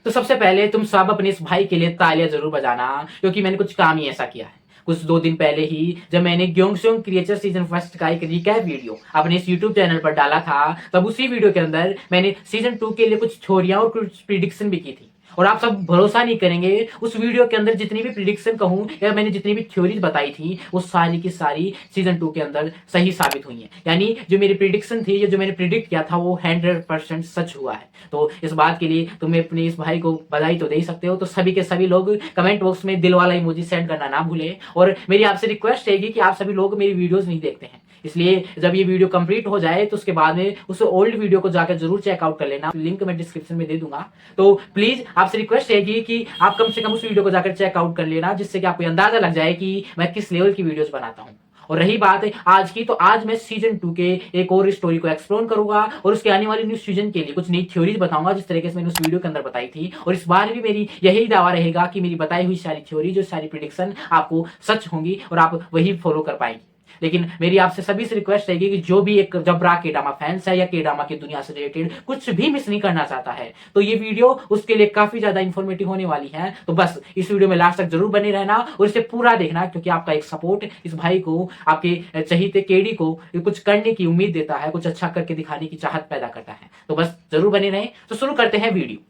तो सबसे पहले तुम सब अपने इस भाई के लिए तालियां जरूर बजाना, क्योंकि मैंने कुछ काम ही ऐसा किया है। कुछ 2 दिन पहले ही जब मैंने ग्योंगस्योंग क्रिएचर सीजन फर्स्ट का एक रिकैप वीडियो अपने इस यूट्यूब चैनल पर डाला था, तब उसी वीडियो के अंदर मैंने सीजन 2 के लिए कुछ थ्योरियां और कुछ प्रिडिक्शन भी की थी। और आप सब भरोसा नहीं करेंगे, उस वीडियो के अंदर जितनी भी प्रिडिक्शन कहूं या मैंने जितनी भी थ्योरीज बताई थी, वो सारी की सारी सीजन 2 के अंदर सही साबित हुई है। यानी जो मेरी प्रिडिक्शन थी, जो मैंने प्रिडिक्ट किया था, वो 100% सच हुआ है। तो इस बात के लिए तुम्हें अपने इस भाई को बधाई तो दे ही सकते हो। तो सभी के सभी लोग कमेंट बॉक्स में दिल वाला इमोजी सेंड करना ना भूलें। और मेरी आपसे रिक्वेस्ट रहेगी कि आप सभी लोग मेरी वीडियोस नहीं देखते हैं, इसलिए जब ये वीडियो कंप्लीट हो जाए तो उसके बाद में उस ओल्ड वीडियो को जाकर जरूर चेकआउट कर लेना, लिंक मैं डिस्क्रिप्शन में दे दूंगा। तो प्लीज आपसे रिक्वेस्ट रहेगी कि आप कम से कम उस वीडियो को जाकर चेकआउट कर लेना, जिससे कि आपको अंदाजा लग जाए कि मैं किस लेवल की वीडियोस बनाता हूँ। और रही बात आज की, तो आज मैं सीजन 2 के एक और स्टोरी को एक्सप्लोर करूंगा और उसके आने वाली न्यू सीजन के लिए कुछ नई थ्योरीज बताऊंगा, जिस तरीके से मैंने उस वीडियो के अंदर बताई थी। और इस बार भी मेरी यही दावा रहेगा कि मेरी बताई हुई सारी थ्योरी, जो सारी प्रिडिक्शन आपको सच होंगी और आप वही फॉलो कर पाएंगे। लेकिन मेरी आपसे सभी से रिक्वेस्ट रहेगी कि जो भी एक जबरा के ड्रामा फैंस है या के ड्रामा की दुनिया से रिलेटेड कुछ भी मिस नहीं करना चाहता है, तो ये वीडियो उसके लिए काफी ज्यादा इंफॉर्मेटिव होने वाली है। तो बस इस वीडियो में लास्ट तक जरूर बने रहना और इसे पूरा देखना, क्योंकि आपका एक सपोर्ट इस भाई को, आपके चहीते केडी को कुछ करने की उम्मीद देता है, कुछ अच्छा करके दिखाने की चाहत पैदा करता है। तो बस जरूर बने रहें। तो शुरू करते हैं video.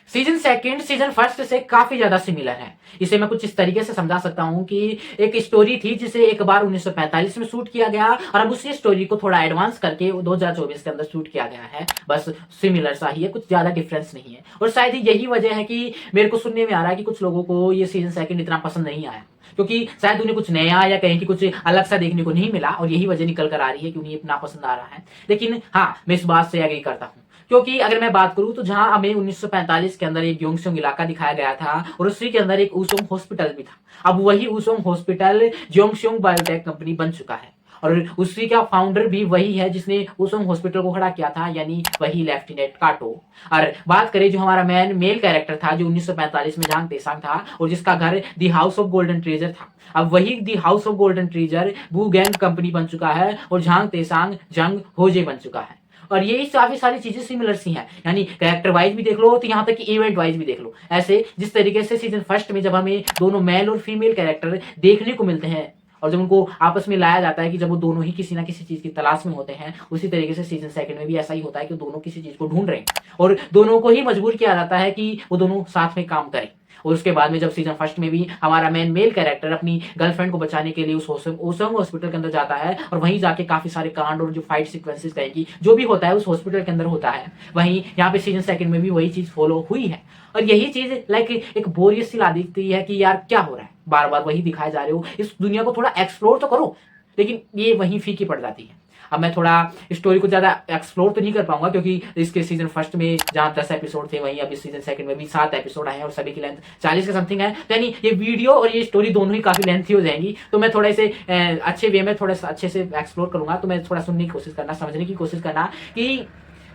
Season second season first से काफी ज्यादा सिमिलर है। इसे मैं कुछ इस तरीके से समझा सकता हूं कि एक स्टोरी थी जिसे एक बार 1945 में शूट किया गया और अब उसी स्टोरी को थोड़ा एडवांस करके 2024 के अंदर शूट किया गया है। बस सिमिलर सा ही है, कुछ ज्यादा डिफरेंस नहीं है। और शायद यही वजह है कि मेरे को सुनने में आ रहा है कि कुछ लोगों को ये सीजन सेकंड इतना पसंद नहीं आया, क्योंकि शायद उन्हें कुछ नया या कहीं की कुछ अलग सा देखने को नहीं मिला, और यही वजह निकल कर आ रही है कि उन्हें इतना पसंद आ रहा है। लेकिन हाँ, मैं इस बात से एग्री करता हूँ, क्योंकि अगर मैं बात करूं तो जहां हमें 1945 के अंदर एक ग्योंगसोंग इलाका दिखाया गया था और उसी के अंदर एक ऊसोंग हॉस्पिटल भी था, अब वही ऊसोंग हॉस्पिटल ग्योंगसोंग बायोटेक कंपनी बन चुका है। और उसी का फाउंडर भी वही है जिसने ऊसोंग हॉस्पिटल को खड़ा किया था, यानी वही लेफ्टिनेंट काटो। और बात करें जो हमारा मेल कैरेक्टर था, जो 1945 में जांग तेसांग था और जिसका घर the house of golden treasure था, अब वही the house of golden treasure बू गैंग कंपनी बन चुका है और झांग तेसांग जंग होजे बन चुका है। और ये काफी सारी चीजें सिमिलर सी हैं, यानी कैरेक्टर वाइज भी देख लो तो यहाँ तक कि इवेंट वाइज भी देख लो। ऐसे जिस तरीके से सीजन फर्स्ट में जब हमें दोनों मेल और फीमेल कैरेक्टर देखने को मिलते हैं और जब उनको आपस में लाया जाता है कि जब वो दोनों ही किसी ना किसी चीज की तलाश में होते हैं, उसी तरीके से सीजन सेकंड में भी ऐसा ही होता है कि दोनों किसी चीज को ढूंढ रहे हैं और दोनों को ही मजबूर किया जाता है कि वो दोनों साथ में काम करें। और उसके बाद में जब सीजन फर्स्ट में भी हमारा मेल कैरेक्टर अपनी गर्लफ्रेंड को बचाने के लिए उस ओसम हॉस्पिटल के अंदर जाता है और वहीं जाके काफी सारे कांड और जो फाइट सीक्वेंसेस कहेंगी जो भी होता है उस हॉस्पिटल के अंदर होता है, वहीं यहाँ पे सीजन सेकंड में भी वही चीज फॉलो हुई है। और यही चीज लाइक एक बोरियत सी ला दिखती है कि यार क्या हो रहा है, बार बार वही दिखाए जा रहे हो, इस दुनिया को थोड़ा एक्सप्लोर तो करो। लेकिन ये वहीं फीकी पड़ जाती है। अब मैं थोड़ा स्टोरी को ज्यादा एक्सप्लोर तो नहीं कर पाऊंगा, क्योंकि इसके सीजन फर्स्ट में जहां 10 एपिसोड थे, वहीं अभी सीजन सेकंड में भी 7 एपिसोड आए हैं और सभी की लेंथ 40 के समथिंग है। तो यानी ये वीडियो और ये स्टोरी दोनों ही काफी लेंथी हो जाएंगी। तो मैं थोड़ा इसे अच्छे वे में थोड़ा अच्छे से एक्सप्लोर करूंगा। तो मैं थोड़ा सुनने की कोशिश करना, समझने की कोशिश करना कि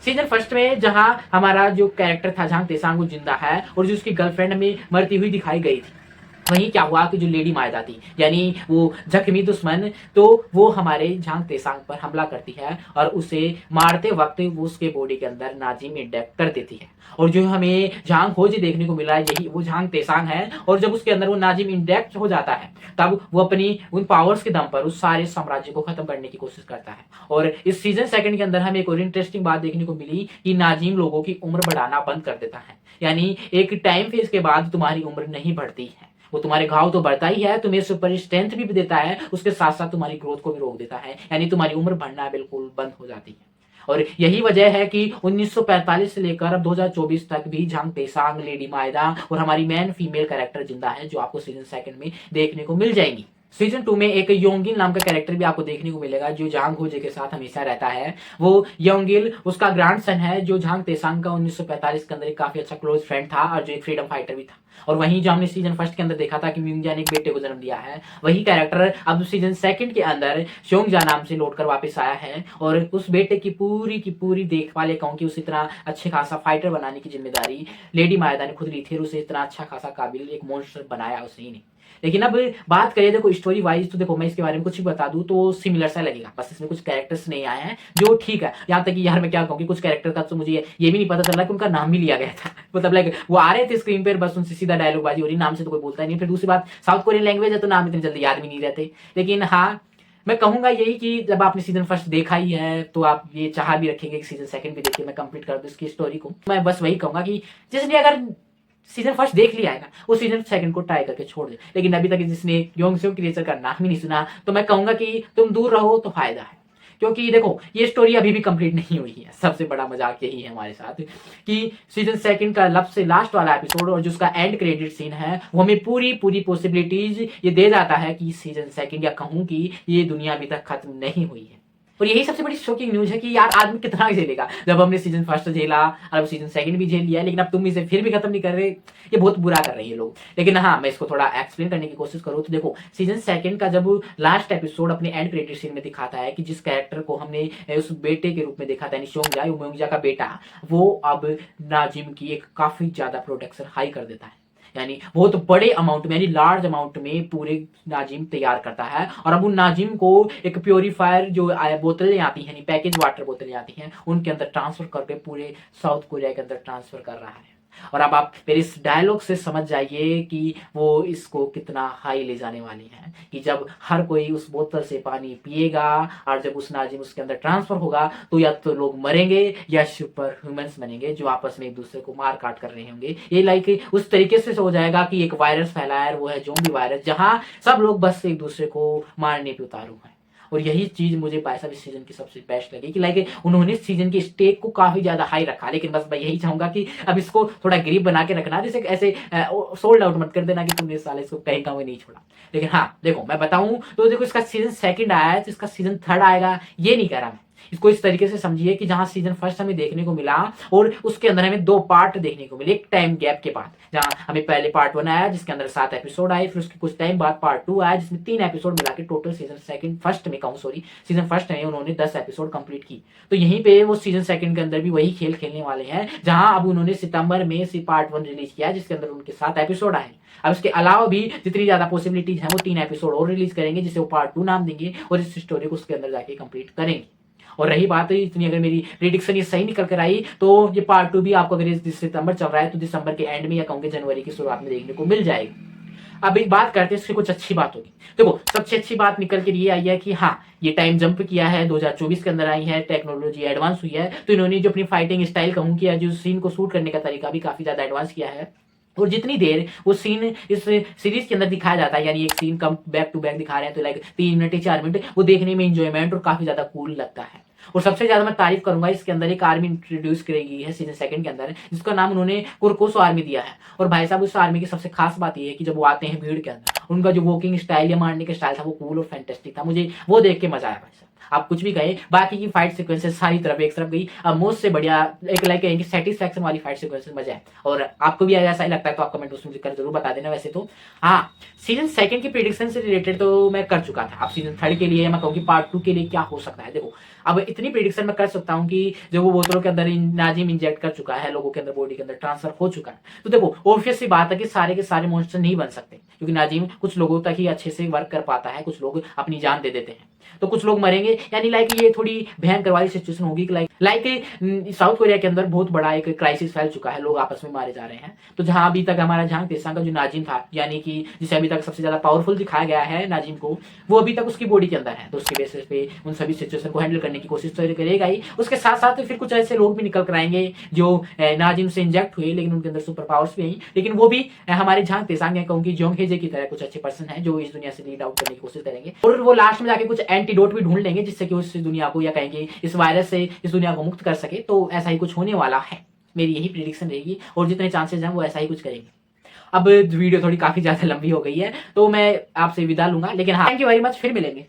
सीजन फर्स्ट में जहां हमारा जो कैरेक्टर था झांग तेसांग जिंदा है और जो उसकी गर्लफ्रेंड हमें मरती हुई दिखाई गई थी, वहीं क्या हुआ कि जो लेडी मायदा थी, यानी वो जख्मी दुश्मन, तो वो हमारे झांग तेसांग पर हमला करती है और उसे मारते वक्त वो उसके बॉडी के अंदर नाजिम इंजेक्ट कर देती है। और जो हमें झांग होजी देखने को मिला यही वो झांग तेसांग है। और जब उसके अंदर वो नाजिम इंजेक्ट हो जाता है, तब वो अपनी उन पावर्स के दम पर उस सारे साम्राज्य को खत्म करने की कोशिश करता है। और इस सीजन सेकंड के अंदर हमें एक और इंटरेस्टिंग बात देखने को मिली कि नाजिम लोगों की उम्र बढ़ाना बंद कर देता है, यानी एक टाइम फेज के बाद तुम्हारी उम्र नहीं बढ़ती है, वो तुम्हारे घाव तो बढ़ता ही है, तुम्हें सुपर स्ट्रेंथ भी देता है, उसके साथ साथ तुम्हारी ग्रोथ को भी रोक देता है, यानी तुम्हारी उम्र बढ़ना बिल्कुल बंद हो जाती है। और यही वजह है कि 1945 से लेकर अब 2024 तक भी झांग तेसांग, लेडी मायदा और हमारी मेन फीमेल कैरेक्टर जिंदा है, जो आपको सीजन सेकंड में देखने को मिल जाएंगी। सीजन 2 में एक योंगिल नाम का कैरेक्टर भी आपको देखने को मिलेगा, जो झांग होजे के साथ हमेशा रहता है। वो योंगिल उसका ग्रैंडसन है, जो झांग तेसांग का 1945 के अंदर एक काफी अच्छा क्लोज फ्रेंड था और जो एक फ्रीडम फाइटर भी था। और वहीं जो हमने सीजन फर्स्ट के अंदर देखा था कि म्यूंगजा ने एक बेटे को जन्म दिया है, वही कैरेक्टर अब सीजन सेकंड के अंदर श्योंगजा नाम से लौटकर वापस आया है और उस बेटे की पूरी देखभाल, कहूं कि उसे इतना अच्छे खासा फाइटर बनाने की जिम्मेदारी लेडी मायदा ने खुद ली थी और उसे इतना अच्छा खासा काबिल एक मॉन्स्टर बनाया उसने ही नहीं। लेकिन अब बात करें देखो स्टोरी वाइज, तो देखो मैं इसके बारे में कुछ भी बता दूं तो सिमिलर सा लगेगा, बस इसमें कुछ कैरेक्टर्स नहीं आए हैं जो ठीक है। यहाँ तक कि यार मैं क्या कहूँ कि कुछ कैरेक्टर का तो मुझे ये भी नहीं पता चल रहा कि उनका नाम भी लिया गया था मतलब लाइक वो आ रहे थे स्क्रीन पर, बस उनसे सीधा डायलॉग बाजी हो रही, नाम से तो कोई बोलता नहीं। फिर दूसरी बात, साउथ कोरियन लैंग्वेज है तो नाम इतनी जल्दी याद भी नहीं रहते। लेकिन हाँ, मैं कहूंगा यही कि जब आपने सीजन फर्स्ट देखा ही है तो आप ये चाह भी रखेंगे कि सीजन सेकंड भी देखिए, मैं कंप्लीट कर दूं इसकी स्टोरी को। मैं बस वही कहूंगा कि जिसने अगर सीजन फर्स्ट देख लिया है ना, वो सीजन सेकंड को ट्राई करके छोड़ दे। लेकिन अभी तक जिसने योंगसुक क्रिएचर का नाम ही नहीं सुना, तो मैं कहूंगा कि तुम दूर रहो तो फायदा है। क्योंकि देखो ये स्टोरी अभी भी कंप्लीट नहीं हुई है, सबसे बड़ा मजाक यही है हमारे साथ कि सीजन सेकंड का लब से लास्ट वाला एपिसोड और जो उसका एंड क्रेडिट सीन है वो हमें पूरी पूरी पॉसिबिलिटीज ये दे जाता है कि सीजन सेकंड, या कहूं कि ये दुनिया अभी तक खत्म नहीं हुई है। और यही सबसे बड़ी शॉकिंग न्यूज है कि यार आदमी कितना झेलेगा, जब हमने सीजन फर्स्ट झेला और अब सीजन सेकंड भी झेल लिया, लेकिन अब तुम इसे फिर भी खत्म नहीं कर रहे, ये बहुत बुरा कर रहे हैं लोग। लेकिन हाँ, मैं इसको थोड़ा एक्सप्लेन करने की कोशिश करूँ तो देखो सीजन सेकंड का जब लास्ट एपिसोड अपने एंड क्रेडिट सीन में दिखाता है कि जिस कैरेक्टर को हमने उस बेटे के रूप में देखा था यानी म्योंगजा का बेटा, वो अब नाजिम की एक काफी ज्यादा प्रोटेक्शन हाई कर देता है, यानी बहुत बड़े अमाउंट में यानी लार्ज अमाउंट में पूरे नाजिम तैयार करता है। और अब उन नाजिम को एक प्योरीफायर जो बोतलें आती हैं, पैकेज वाटर बोतलें आती हैं, उनके अंदर ट्रांसफर करके पूरे साउथ कोरिया के अंदर ट्रांसफर कर रहा है। और अब आप मेरे इस डायलॉग से समझ जाइए कि वो इसको कितना हाई ले जाने वाली है कि जब हर कोई उस बोतल से पानी पिएगा और जब उस नाजिम उसके अंदर ट्रांसफर होगा तो या तो लोग मरेंगे या सुपर ह्यूमंस बनेंगे जो आपस में एक दूसरे को मार काट कर रहे होंगे। ये लाइक उस तरीके से हो जाएगा कि एक वायरस फैला है, वो है ज़ोंबी वायरस, जहां सब लोग बस एक दूसरे को मारने पे उतारू हैं। और यही चीज मुझे पैसा इस सीजन की सबसे बेस्ट लगी कि लाइक उन्होंने सीजन के स्टेक को काफी ज्यादा हाई रखा। लेकिन बस मैं यही चाहूंगा कि अब इसको थोड़ा गरीब बना के रखना, जैसे ऐसे सोल्ड आउट मत कर देना कि तुमने इस साल इसको कहीं का नहीं छोड़ा। लेकिन हाँ देखो मैं बताऊं तो देखो इसका सीजन सेकंड आया है तो इसका सीजन थर्ड आएगा ये नहीं कह रहा मैं। इसको इस तरीके से समझिए कि जहां सीजन फर्स्ट हमें देखने को मिला और उसके अंदर हमें 2 पार्ट देखने को मिले एक टाइम गैप के बाद, जहां हमें पहले पार्ट 1 आया जिसके अंदर 7 एपिसोड आए, फिर उसके कुछ टाइम बाद पार्ट 2 आया जिसमें 3 एपिसोड मिला के टोटल सीजन फर्स्ट में उन्होंने 10 एपिसोड कंप्लीट की। तो यहीं पे वो सीजन सेकंड के अंदर भी वही खेल खेलने वाले हैं, जहां अब उन्होंने सितंबर में पार्ट 1 रिलीज किया जिसके अंदर उनके 7 एपिसोड आए। अब इसके अलावा भी जितनी ज्यादा पॉसिबिलिटीज हैं वो 3 एपिसोड और रिलीज करेंगे जिसे वो पार्ट 2 नाम देंगे और इस स्टोरी को उसके अंदर जाके कंप्लीट करेंगे। और रही बात इतनी, अगर मेरी प्रिडिक्शन ये सही निकल कर आई तो ये पार्ट 2 भी आपको अगर सितंबर चल रहा है तो दिसंबर के एंड में या कहूंगे जनवरी की शुरुआत में देखने को मिल जाएगी। अब एक बात करते हैं इसकी कुछ अच्छी बात होगी। देखो सबसे अच्छी बात निकल कर ये आई है कि हाँ ये टाइम जंप किया है, 2024 के अंदर आई है, टेक्नोलॉजी एडवांस हुई है, तो इन्होंने जो अपनी फाइटिंग स्टाइल कहूँ किया, जो सीन को शूट करने का तरीका भी काफी ज्यादा एडवांस किया है। और जितनी देर वो सीन इस सीरीज के अंदर दिखाया जाता है, यानी एक scene come back to back दिखा रहे हैं तो लाइक 3 मिनट 4 मिनट, वो देखने में इंजॉयमेंट और काफी ज्यादा कूल लगता है। और सबसे ज्यादा मैं तारीफ करूंगा इसके अंदर एक आर्मी इंट्रोड्यूस करी गई है सीजन सेकंड के अंदर, जिसका नाम उन्होंने कुर्कोसो आर्मी दिया है। और भाई साहब उस आर्मी की सबसे खास बात यह है कि जब वो आते हैं भीड़ के अंदर, उनका जो वॉकिंग स्टाइल या मारने का स्टाइल था वो कूल और फैंटेस्टिक था, मुझे वो देख के मजा आया भाई साहब। आप कुछ भी कहें, बाकी की फाइट सिक्वेंसेस सारी तरफ एक तरफ गई, अब मोस्ट से बढ़िया एक लाइक कहेंगे सेटिस्फैक्शन वाली फाइट सिक्वेंसेस मजा है। और आपको भी ऐसा ही लगता है तो आप कमेंट उसमें कर जरूर बता देना। वैसे तो हाँ सीजन सेकंड की प्रेडिक्शन से रिलेटेड तो मैं कर चुका था, अब सीजन थर्ड के लिए मैं कहूँगी पार्ट 2 के लिए क्या हो सकता है। देखो अब इतनी प्रेडिक्शन मैं कर सकता हूँ कि जो वो बोतलों के अंदर नाजिम इंजेक्ट कर चुका है, लोगों के अंदर बॉडी के अंदर ट्रांसफर हो चुका है, तो देखो ऑब्वियस सी बात है कि सारे के सारे मॉन्स्टर नहीं बन सकते, क्योंकि नाजिम कुछ लोगों तक ही अच्छे से वर्क कर पाता है, कुछ लोग अपनी जान दे देते हैं तो कुछ लोग मरेंगे। यानी लाइक ये थोड़ी भयंकर वाली सिचुएशन होगी कि लाइक साउथ कोरिया के अंदर बहुत बड़ा एक क्राइसिस फैल चुका है, लोग आपस में मारे जा रहे हैं। तो जहां अभी तक हमारा झांग तेसांग का जो नाजिम था, यानी कि जिसे अभी तक सबसे ज्यादा पावरफुल दिखाया गया है नाजिम को, वो अभी तक उसकी बॉडी के अंदर है, तो उसके बेसिस पे उन सभी सिचुएशन को हैंडल करने की कोशिश तो करेगा ही। उसके साथ साथ फिर कुछ ऐसे लोग भी निकल कर आएंगे जो नाजिम से इंजेक्ट हुए लेकिन उनके अंदर सुपर पावर्स भी आई, लेकिन वो भी हमारे झांग तेसांग है, कहूंगी जोंग हेजे की तरह कुछ अच्छे पर्सन है जो इस दुनिया से लीड आउट करने की कोशिश करेंगे। और वो लास्ट में जाके कुछ एंटीडोट भी ढूंढ लेंगे जिससे कि उस दुनिया को या कहेंगे इस वायरस से इस दुनिया को मुक्त कर सके। तो ऐसा ही कुछ होने वाला है, मेरी यही प्रेडिक्शन रहेगी और जितने चांसेस हैं वो ऐसा ही कुछ करेंगे। अब वीडियो थोड़ी काफी ज्यादा लंबी हो गई है तो मैं आपसे विदा लूंगा, लेकिन हाँ थैंक यू वेरी मच, फिर मिलेंगे।